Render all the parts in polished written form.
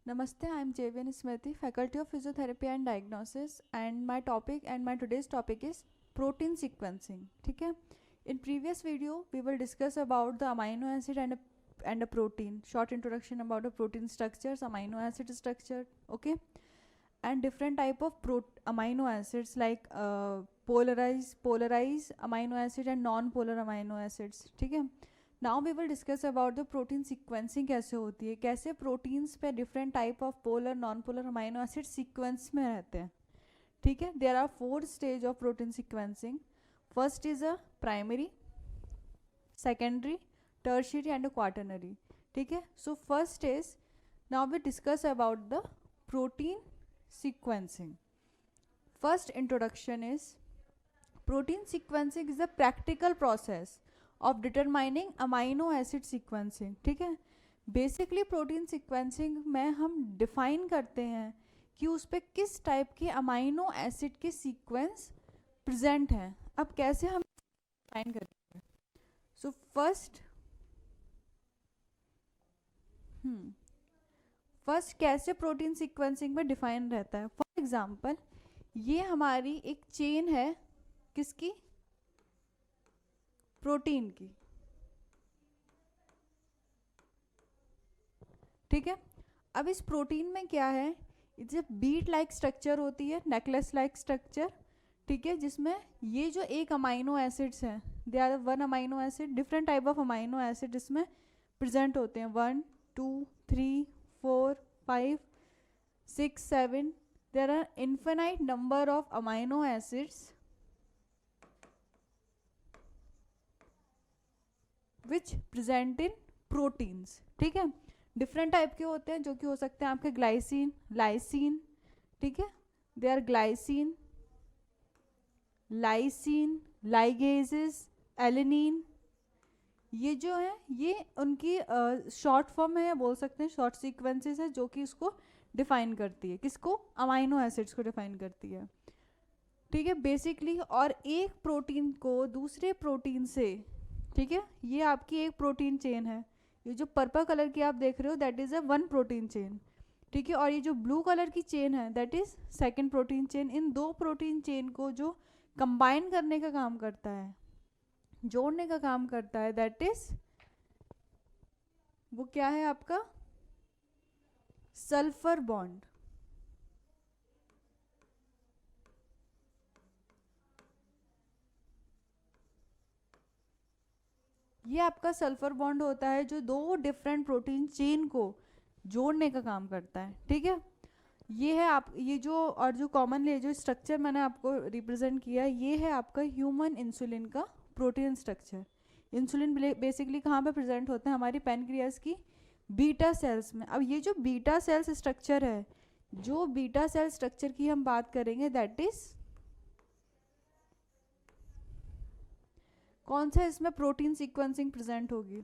Namaste, I am Javian Smriti, Faculty of Physiotherapy and Diagnosis, and my today's topic is protein sequencing. ठीक है? In previous video, we will discuss about the amino acid and a protein. Short introduction about the protein structures, amino acid structure, okay, and different type of amino acids like polarized amino acid and non-polar amino acids. ठीक है? Now we will discuss about the protein sequencing कैसे होती है, कैसे proteins पे different type of polar non polar amino acid sequence में रहते हैं. ठीक है, there are 4 stage of protein sequencing. First is a primary, secondary, tertiary and quaternary. ठीक है, so first is now we discuss about the protein sequencing. First introduction is protein sequencing is a practical process of determining amino acid sequencing. ठीक है, basically protein sequencing में हम define करते हैं कि उस पर किस टाइप के अमाइनो एसिड के सीक्वेंस प्रेजेंट हैं. अब कैसे हम डिफाइन करेंगे? सो फर्स्ट कैसे प्रोटीन सीक्वेंसिंग में डिफाइन रहता है. फॉर एग्जांपल, ये हमारी एक चेन है, किसकी? प्रोटीन की. ठीक है, अब इस प्रोटीन में क्या है, जब बीट लाइक स्ट्रक्चर होती है, नेकलेस लाइक स्ट्रक्चर. ठीक है, जिसमें ये जो एक अमाइनो एसिड्स हैं, they are one amino acid, different type of amino acid इसमें प्रेजेंट होते हैं. 1 2 3 4 5 6 7. There are infinite number of amino acids which present in proteins. ठीक है, डिफरेंट टाइप के होते हैं, जो कि हो सकते हैं आपके ग्लाइसिन, लाइसिन. ठीक है, they are glycine, lysine, ligases, alanine. ये जो है ये उनकी शॉर्ट फॉर्म है, या बोल सकते हैं शॉर्ट सीक्वेंसेस है, जो कि इसको डिफाइन करती है. किसको? अमाइनो एसिड्स को डिफाइन करती है. ठीक है, बेसिकली. और एक प्रोटीन को दूसरे प्रोटीन से, ठीक है, ये आपकी एक प्रोटीन चेन है. ये जो पर्पल कलर की आप देख रहे हो, that is a one protein chain. ठीक है, और ये जो ब्लू कलर की चेन है, that is second protein chain. इन दो प्रोटीन चेन को जो कंबाइन करने का काम करता है, जोड़ने का काम करता है, दैट इज, वो क्या है आपका? Sulphur bond. ये आपका सल्फर बॉन्ड होता है, जो दो डिफरेंट प्रोटीन चेन को जोड़ने का काम करता है. ठीक है, ये है आप, ये जो और जो कॉमनली जो स्ट्रक्चर मैंने आपको रिप्रेजेंट किया, ये है आपका ह्यूमन इंसुलिन का प्रोटीन स्ट्रक्चर. इंसुलिन बेसिकली कहाँ पे प्रेजेंट होते हैं? हमारी पैनक्रियास की बीटा सेल्स में. अब ये जो बीटा सेल्स स्ट्रक्चर है, जो बीटा सेल स्ट्रक्चर की हम बात करेंगे, दैट इज कौन सा इसमें प्रोटीन सीक्वेंसिंग प्रेजेंट होगी?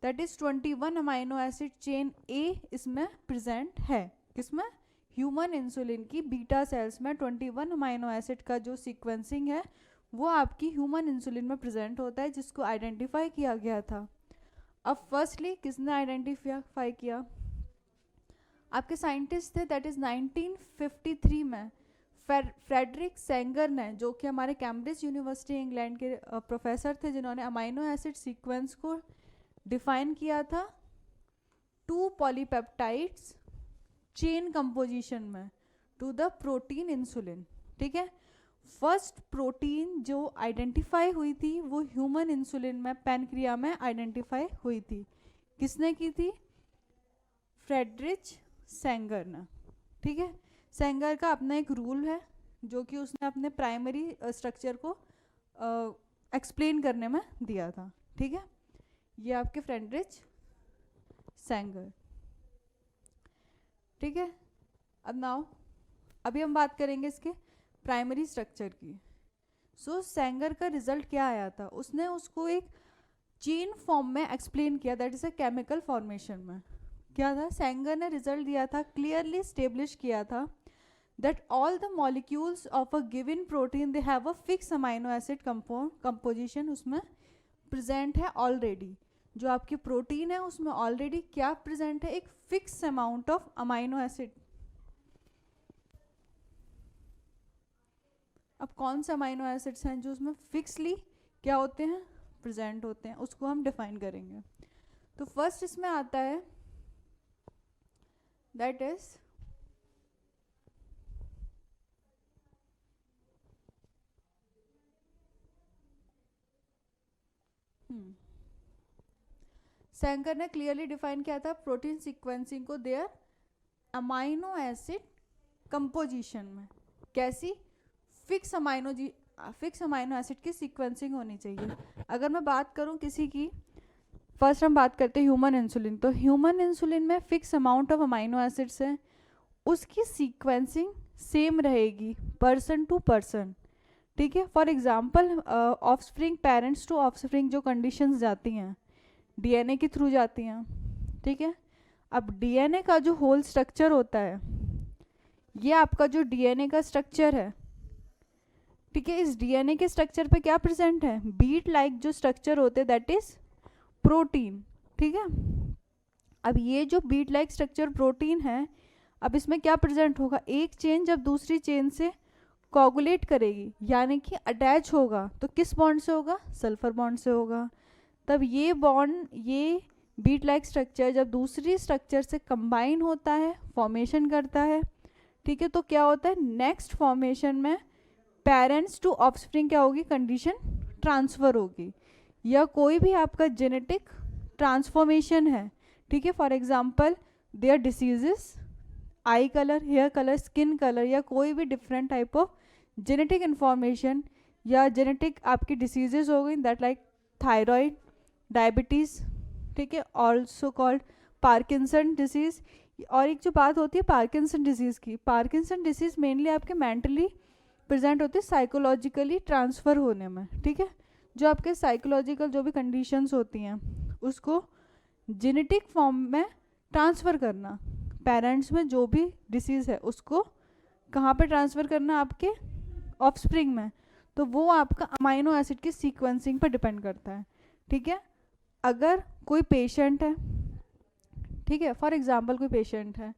That is 21 amino acid chain A इसमें प्रेजेंट है. किसमें? ह्यूमन इंसुलिन की बीटा सेल्स में 21 अमाइनो एसिड का जो सीक्वेंसिंग है, वो आपकी ह्यूमन इंसुलिन में प्रेजेंट होता है, जिसको आइडेंटिफाई किया गया था. अब फर्स्टली किसने आइडेंटिफाई किया? आपके साइंटिस्ट थे, दैट इज 1953 में फ्रेडरिक सेंगर ने, जो कि हमारे कैम्ब्रिज यूनिवर्सिटी इंग्लैंड के प्रोफेसर थे, जिन्होंने अमाइनो एसिड सीक्वेंस को डिफाइन किया था 2 पॉलीपेप्टाइड्स चेन कंपोजिशन में टू द प्रोटीन इंसुलिन. ठीक है, फर्स्ट प्रोटीन जो आइडेंटिफाई हुई थी, वो ह्यूमन इंसुलिन में पैनक्रिया में आइडेंटिफाई हुई थी. किसने की थी? फ्रेडरिक सेंगर ने. ठीक है, सेंगर का अपना एक रूल है, जो कि उसने अपने प्राइमरी स्ट्रक्चर को एक्सप्लेन करने में दिया था. ठीक है, ये आपके फ्रेडरिक सेंगर. ठीक है, अब नाउ अभी हम बात करेंगे इसके प्राइमरी स्ट्रक्चर की. सो सेंगर का रिजल्ट क्या आया था? उसने उसको एक चेन फॉर्म में एक्सप्लेन किया, that is a chemical formation में. क्या था? सेंगर ने रिजल्ट दिया था, क्लियरली स्टेब्लिश किया था, that all the molecules of a given protein they have a fixed amino acid composition उसमें present है already. जो आपकी प्रोटीन है उसमें ऑलरेडी क्या प्रेजेंट है, एक fix amount of amino acid. अब कौन से अमाइनो एसिड्स हैं जो उसमें फिक्सली क्या होते हैं, प्रेजेंट होते हैं, उसको हम डिफाइन करेंगे। तो फर्स्ट इसमें आता है दैट इज सेंगर ने क्लियरली डिफाइन किया था प्रोटीन सीक्वेंसिंग को देयर अमाइनो एसिड कंपोजिशन में। कैसी, फिक्स अमाइनो एसिड की सीक्वेंसिंग होनी चाहिए। अगर मैं बात करूं किसी की, फर्स्ट हम बात करते हैं ह्यूमन इंसुलिन। तो ह्यूमन इंसुलिन में fix amount of amino acids हैं, उसकी सीक्वेंसिंग सेम रहेगी पर्सन टू पर्सन, ठीक है। For example offspring, parents to offspring जो कंडीशंस जाती हैं डीएनए के थ्रू जाती हैं, ठीक है। अब डीएनए का जो होल स्ट्रक्चर होता है, ये आपका जो डीएनए का स्ट्रक्चर है, ठीक है, इस डीएनए के स्ट्रक्चर पे क्या प्रेजेंट है, बीट लाइक जो स्ट्रक्चर होते हैं दैट इज प्रोटीन, ठीक है। अब ये जो बीट लाइक स्ट्रक्चर प्रोटीन है, अब इसमें क्या प्रेजेंट होगा, एक चेन जब दूसरी चेन से कोगुलेट करेगी यानी कि अटैच होगा, तो किस बॉन्ड से होगा, सल्फर बॉन्ड से होगा। तब ये बॉन्ड, ये बीट लाइक स्ट्रक्चर जब दूसरी स्ट्रक्चर से कंबाइन होता है, फॉर्मेशन करता है, ठीक है, तो क्या होता है, नेक्स्ट फॉर्मेशन में पेरेंट्स टू ऑफस्प्रिंग क्या होगी, कंडीशन ट्रांसफर होगी, या कोई भी आपका जेनेटिक ट्रांसफॉर्मेशन है, ठीक है। For example there diseases, eye colour, hair colour, skin colour, या कोई भी different type of genetic information या जेनेटिक आपकी डिसीजेज हो गई, दैट लाइक थायराइड, डायबिटीज़, ठीक है, ऑल्सो कॉल्ड पार्किंसन डिसीज़। और एक जो बात होती है पार्किंसन डिजीज़ की, पार्किंसन डिसीज़ मेनली आपके मेंटली प्रेजेंट होती है, साइकोलॉजिकली ट्रांसफ़र होने में, ठीक है। जो आपके साइकोलॉजिकल जो भी कंडीशंस होती हैं उसको जेनेटिक फॉर्म में ट्रांसफ़र करना, पेरेंट्स में जो भी डिसीज़ है उसको कहाँ पे ट्रांसफ़र करना, आपके ऑफस्प्रिंग में, तो वो आपका अमाइनो एसिड की सीक्वेंसिंग पर डिपेंड करता है, ठीक है। अगर कोई पेशेंट है, ठीक है, फॉर एग्जांपल कोई पेशेंट है,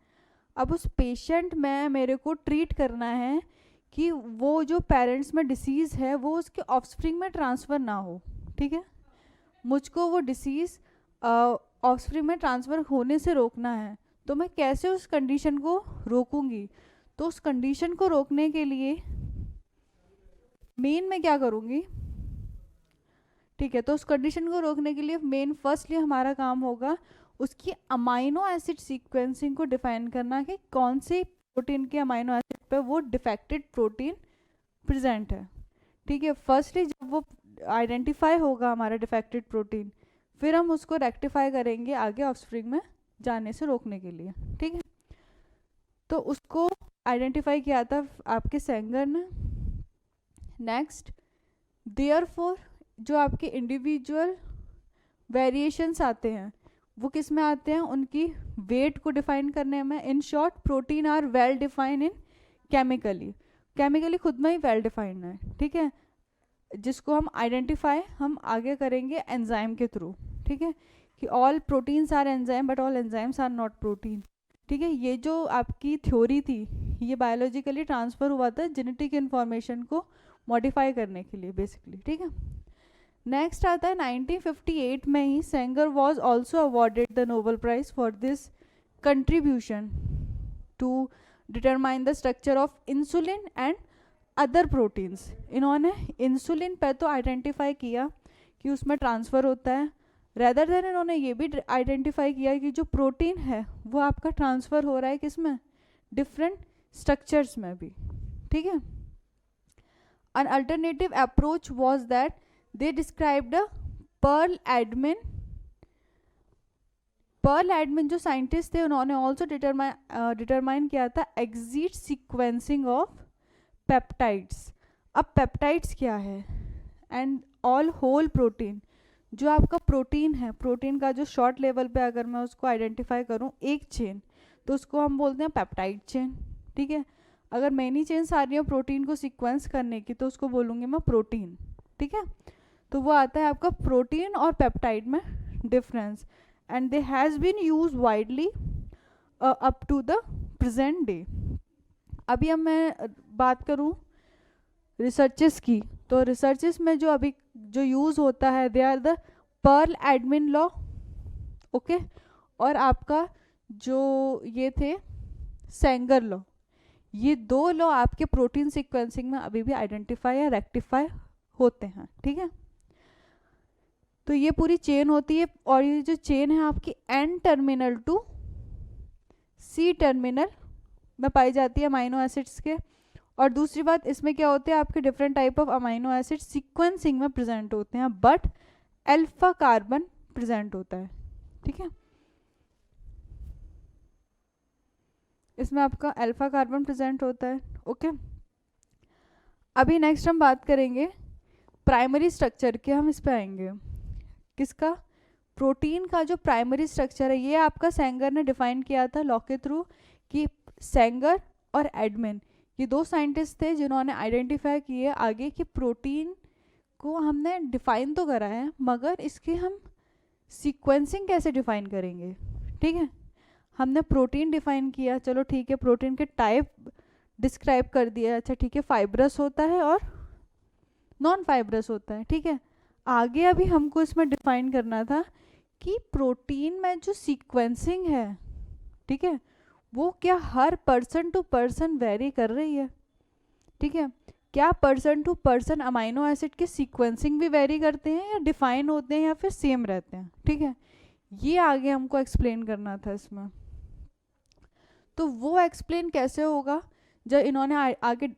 अब उस पेशेंट में मेरे को ट्रीट करना है कि वो जो पेरेंट्स में डिसीज़ है वो उसके ऑफस्प्रिंग में ट्रांसफ़र ना हो, ठीक है, मुझको वो डिसीज़ ऑफस्प्रिंग में ट्रांसफ़र होने से रोकना है, तो मैं कैसे उस कंडीशन को रोकूंगी, तो उस कंडीशन को रोकने के लिए मेन मैं क्या करूँगी, ठीक है, तो उस कंडीशन को रोकने के लिए मेन फर्स्टली हमारा काम होगा उसकी अमाइनो एसिड सीक्वेंसिंग को डिफाइन करना कि कौन से प्रोटीन के अमाइनो एसिड पे वो डिफेक्टेड प्रोटीन प्रेजेंट है, ठीक है। फर्स्टली जब वो आइडेंटिफाई होगा हमारा डिफेक्टेड प्रोटीन, फिर हम उसको रेक्टिफाई करेंगे आगे ऑफस्प्रिंग में जाने से रोकने के लिए, ठीक है। तो उसको आइडेंटिफाई किया था आपके सेंगर ने। नेक्स्ट, देयरफॉर जो आपके इंडिविजुअल वेरिएशंस आते हैं वो किस में आते हैं, उनकी वेट को डिफाइन करने में। In short protein are well defined in chemically खुद में ही वेल डिफाइंड है, ठीक है, जिसको हम आइडेंटिफाई हम आगे करेंगे एंजाइम के थ्रू, ठीक है, कि all proteins are enzyme but all enzymes are not protein, ठीक है। ये जो आपकी थ्योरी थी ये बायोलॉजिकली ट्रांसफ़र हुआ था जेनेटिक इन्फॉर्मेशन को मॉडिफाई करने के लिए बेसिकली, ठीक है। नेक्स्ट आता है 1958 में ही Sanger was also awarded the Nobel prize for this contribution to determine the structure of insulin and other proteins. इन्होंने इंसुलिन पे तो आइडेंटिफाई किया कि उसमें ट्रांसफ़र होता है, रेदर देन इन्होंने ये भी आइडेंटिफाई किया कि जो प्रोटीन है वो आपका ट्रांसफ़र हो रहा है किसमें, डिफरेंट स्ट्रक्चर्स में भी, ठीक है। An alternative approach was that they described a Pearl Admin जो साइंटिस्ट थे उन्होंने ऑल्सो डिटरमाइन किया था एग्जिट सीक्वेंसिंग ऑफ पेप्टाइड्स। अब पेप्टाइड्स क्या है, एंड ऑल होल प्रोटीन, जो आपका प्रोटीन है, प्रोटीन का जो शॉर्ट लेवल पे अगर मैं उसको आइडेंटिफाई करूँ एक चेन, तो उसको हम बोलते हैं पेप्टाइड चेन, ठीक है। अगर मैनी चेन्स आ रही हो प्रोटीन को सीक्वेंस करने की तो उसको बोलूँगी मैं प्रोटीन, ठीक है। तो वो आता है आपका प्रोटीन और पेप्टाइड में difference and they has been used widely up to the present day. अभी अब मैं बात करूँ रिसर्चेस की, तो रिसर्चेस में जो अभी जो यूज़ होता है they are the pearl admin law, okay, और आपका जो ये थे सेंगर लॉ, ये दो लॉ आपके प्रोटीन सीक्वेंसिंग में अभी भी आइडेंटिफाई या रेक्टिफाई होते हैं, ठीक है। तो ये पूरी चेन होती है और ये जो चेन है आपकी N terminal to C terminal में पाई जाती है अमाइनो एसिड्स के। और दूसरी बात इसमें क्या होते हैं, आपके different type of amino acid sequencing में प्रेजेंट होते हैं, बट अल्फा कार्बन प्रेजेंट होता है, ठीक है। इसमें आपका अल्फा कार्बन प्रेजेंट होता है, ओके। अभी नेक्स्ट हम बात करेंगे प्राइमरी स्ट्रक्चर के, हम इस पे आएंगे। किसका? प्रोटीन का जो प्राइमरी स्ट्रक्चर है ये आपका सेंगर ने डिफाइन किया था लॉ के थ्रू, कि सेंगर और एडमिन ये दो साइंटिस्ट थे जिन्होंने आइडेंटिफाई किए आगे कि प्रोटीन को हमने डिफाइन तो करा है मगर इसकी हम सीक्वेंसिंग कैसे डिफाइन करेंगे, ठीक है। हमने प्रोटीन डिफाइन किया, चलो ठीक है, प्रोटीन के टाइप डिस्क्राइब कर दिया, अच्छा ठीक है, फाइब्रस होता है और नॉन फाइब्रस होता है, ठीक है। आगे अभी हमको इसमें डिफाइन करना था कि प्रोटीन में जो सीक्वेंसिंग है, ठीक है, वो क्या हर पर्सन टू पर्सन वेरी कर रही है, ठीक है। क्या person to person amino acid के सीक्वेंसिंग भी वेरी करते हैं या डिफाइन होते हैं या फिर सेम रहते हैं, ठीक है। ये आगे हमको एक्सप्लेन करना था इसमें। तो वो एक्सप्लेन कैसे होगा, जब इन्होंने आगे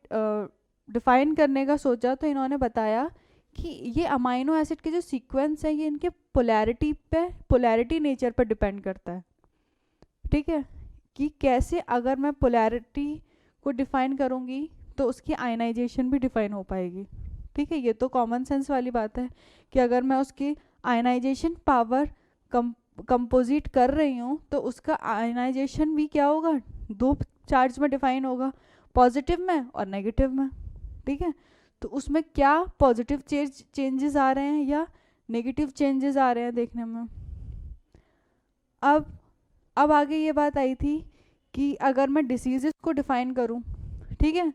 डिफाइन करने का सोचा तो इन्होंने बताया कि ये अमाइनो एसिड के जो सीक्वेंस है ये इनके पोलैरिटी नेचर पर डिपेंड करता है, ठीक है। कि कैसे अगर मैं पोलैरिटी को डिफाइन करूँगी तो उसकी आयनाइजेशन भी डिफाइन हो पाएगी, ठीक है। ये तो कॉमन सेंस वाली बात है कि अगर मैं उसकी आयनाइजेशन पावर कंपोजिट कर रही हूँ तो उसका आयनाइजेशन भी क्या होगा, दो चार्ज में डिफाइन होगा, पॉजिटिव में और नेगेटिव में, ठीक है। तो उसमें क्या पॉजिटिव चेंजेस आ रहे हैं या नेगेटिव चेंजेस आ रहे हैं देखने में। अब आगे ये बात आई थी कि अगर मैं डिसीजेस को डिफाइन करूं, ठीक है,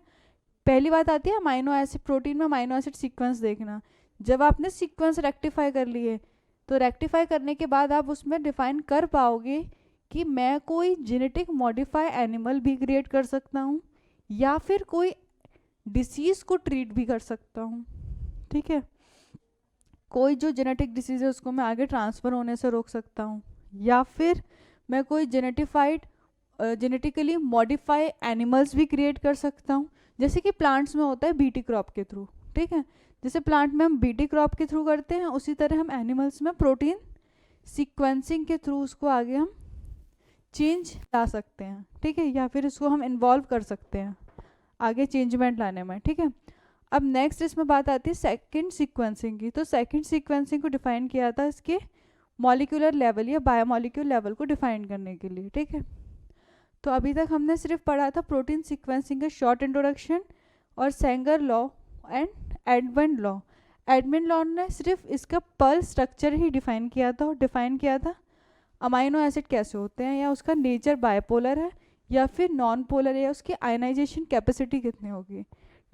पहली बात आती है अमाइनो एसिड, प्रोटीन में अमाइनो एसिड सीक्वेंस देखना। जब आपने सीक्वेंस रेक्टिफाई कर लिए तो रेक्टिफाई करने के बाद आप उसमें डिफाइन कर पाओगे कि मैं कोई जेनेटिक मॉडिफाई एनिमल भी क्रिएट कर सकता हूँ या फिर कोई डिसीज़ को ट्रीट भी कर सकता हूँ, ठीक है। कोई जो जेनेटिक डिसीज़ है उसको मैं आगे ट्रांसफ़र होने से रोक सकता हूँ या फिर मैं कोई जेनेटिकली मॉडिफाई एनिमल्स भी क्रिएट कर सकता हूँ, जैसे कि प्लांट्स में होता है बीटी क्रॉप के थ्रू, ठीक है। जैसे प्लांट में हम बीटी क्रॉप के थ्रू करते हैं उसी तरह हम एनिमल्स में प्रोटीन सीक्वेंसिंग के थ्रू उसको आगे हम चेंज ला सकते हैं, ठीक है, या फिर उसको हम इन्वॉल्व कर सकते हैं आगे चेंजमेंट लाने में, ठीक है। अब नेक्स्ट इसमें बात आती है सेकंड सीक्वेंसिंग की। तो सेकंड सीक्वेंसिंग को डिफाइन किया था इसके मॉलिक्यूलर लेवल या बायोमॉलिक्यूल लेवल को डिफाइन करने के लिए, ठीक है। तो अभी तक हमने सिर्फ पढ़ा था प्रोटीन सीक्वेंसिंग का शॉर्ट इंट्रोडक्शन और Sengar law and Edmund law. Edmund law ने सिर्फ इसका पर्ल स्ट्रक्चर ही डिफाइन किया था और डिफाइन किया था अमाइनो एसिड कैसे होते हैं या उसका नेचर बायपोलर है या फिर नॉन पोलर है या उसकी आयनाइजेशन कैपेसिटी कितनी होगी,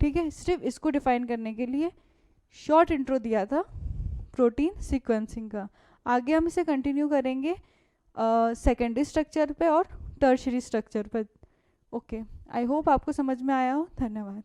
ठीक है। सिर्फ इसको डिफाइन करने के लिए शॉर्ट इंट्रो दिया था प्रोटीन सीक्वेंसिंग का। आगे हम इसे कंटिन्यू करेंगे सेकेंडरी स्ट्रक्चर पे और टर्शरी स्ट्रक्चर पे, ओके। आई होप आपको समझ में आया हो, धन्यवाद।